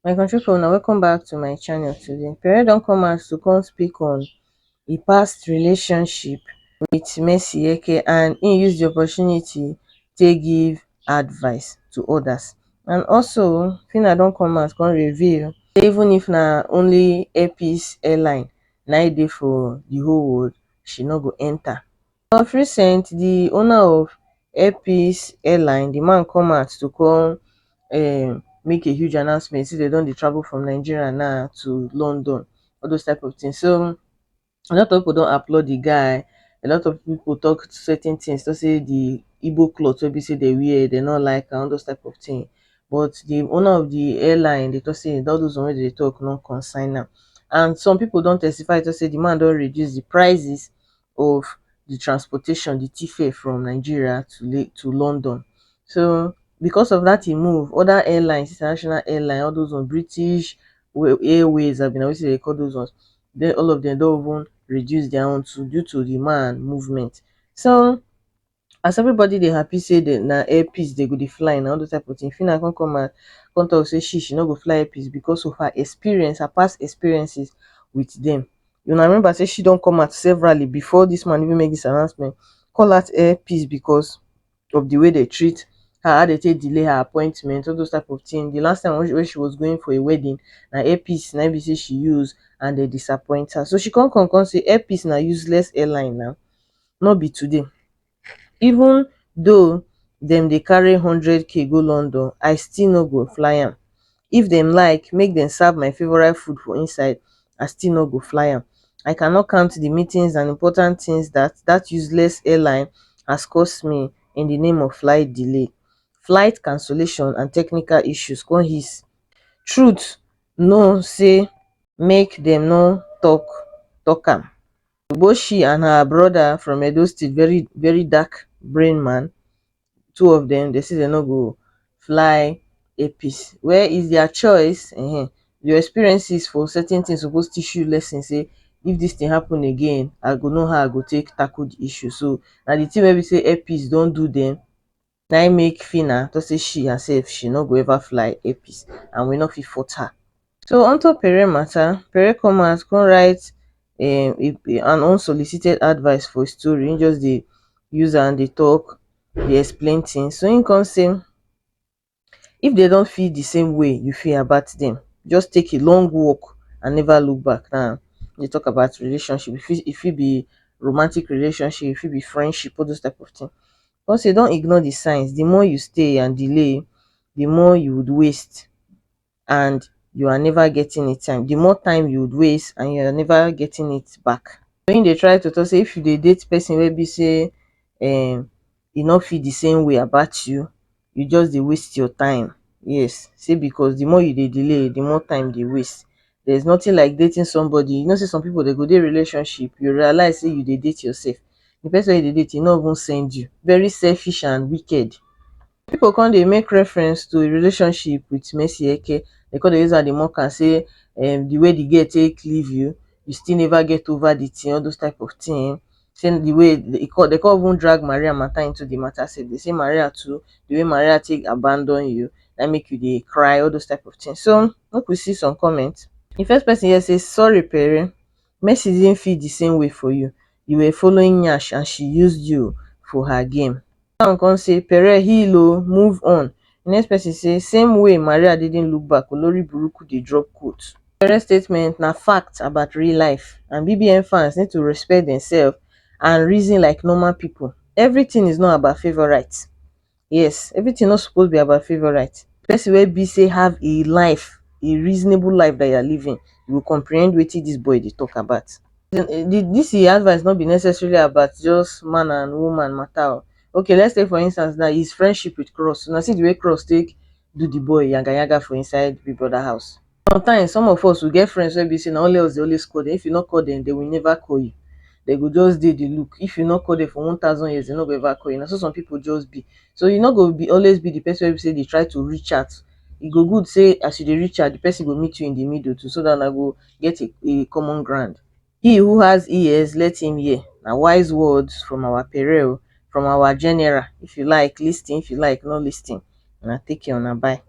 My country people, now welcome back to my channel today. Pere don come out to come speak on a past relationship with Mercy Eke, and he use the opportunity to give advice to others. And also, Phyna don come out come reveal say even if na only Airpeace Airline na e dey for the whole world, she no go enter. Of recent, the owner of Airpeace Airline, the man come out to come make a huge announcement say they don dey travel from Nigeria now to London, all those type of things. So a lot of people don applaud the guy. A lot of people talk certain things to say the Igbo cloth wey be say they wear, they not like and all those type of thing. But the owner of the airline, they talk say all those one wey they talk no consign now. And some people don't testify to say the man don reduce the prices of the transportation, the fare from Nigeria to London. So because of that he move, other airlines, international airline, all those on British Airways, I mean, they call those ones, then all of them don't even reduce their own too due to the man movement. So as everybody dey happy say that na Airpeace they go dey fly na all those type of thing, Phyna come out come talk say she no go fly Airpeace because of her experience, her past experiences with them. You know, I remember say she don't come out severally before this man even make this announcement, call out Airpeace because of the way they treat her, how they take delay her appointment, all those type of things. The last time when she was going for a wedding, na Airpeace na be say she use and they disappoint her. So she come say Airpeace na useless airline now, not be today. Even though dem dey carry 100k go London, I still no go fly am. If dem like make dem serve my favourite food for inside, I still no go fly am. I cannot count the meetings and important things that useless airline has cost me in the name of flight delay, flight cancellation and technical issues. Come his truth no say make dem no talk am. Both she and her brother from Edo State, very dark brain man, two of them, they say they no go fly Airpeace. Where is their choice? Your experiences for certain things supposed to teach you lesson. Say if this thing happen again, I go know how I go take tackle the issue. So now the thing where we say Airpeace don't do them, now I make Phyna to say she herself she no go ever fly Airpeace, and we not fit fault her. So on top Pere matter, Pere come out come write an unsolicited advice for a story. He just dey use and they talk, they explain things. So he come say if they don't feel the same way you feel about them, just take a long walk and never look back. Now they talk about relationship. If it be romantic relationship, if it be friendship, all those type of thing. But say don't ignore the signs. The more you stay and delay, the more you would waste, and you are never getting it time. The more time you would waste and you are never getting it back. When they try to talk say if you dey date person wey be say e no feel the same way about you, you just dey waste your time. Yes, say because the more you dey delay, the more time dey waste. There's nothing like dating somebody. You know, say some people they go dey relationship, you realize say you dey date yourself. The person wey you dey date, e no even send you. Very selfish and wicked. People come dey make reference to a relationship with Mercy Eke. They come dey use am dey mock am say the way the girl take leave you, you still never get over the thing, all those type of thing. Saying the way they can't even drag Maria matter into the matter. Say they say Maria too, the way Maria take abandon you, that make you dey cry, all those type of things. So look, we see some comments. The first person here says, sorry Pere, Mercy didn't feel the same way for you. You were following Yash and she used you for her game. Someone come say Pere heal o, move on. The next person say same way Maria didn't look back, Olori Buruku dey drop quote. Pere statement na fact about real life, and BBN fans need to respect themselves and reason like normal people. Everything is not about favourites. Yes, everything not supposed to be about favourites. Person wey be say have a life, a reasonable life that you are living, you will comprehend wetin this boy dey talk about. This advice not be necessarily about just man and woman matter. Okay, let's take for instance now his friendship with Cross. Now see the way Cross take do the boy yaga yaga for inside Big Brother house. Sometimes some of us will get friends wey be say na only us dey always call them. If you not call them, they will never call you. They go just dey the look. If you not call them for 1,000 years, they no go ever call you. Now so some people just be. So you not go be always be the person wey say they try to reach out. E go good say as you dey reach out, the person go meet you in the middle too, so that I go get a common ground. He who has ears, let him hear. Now wise words from our Pere, from our general. If you like, listen. If you like, not listen. And I take care on a bye.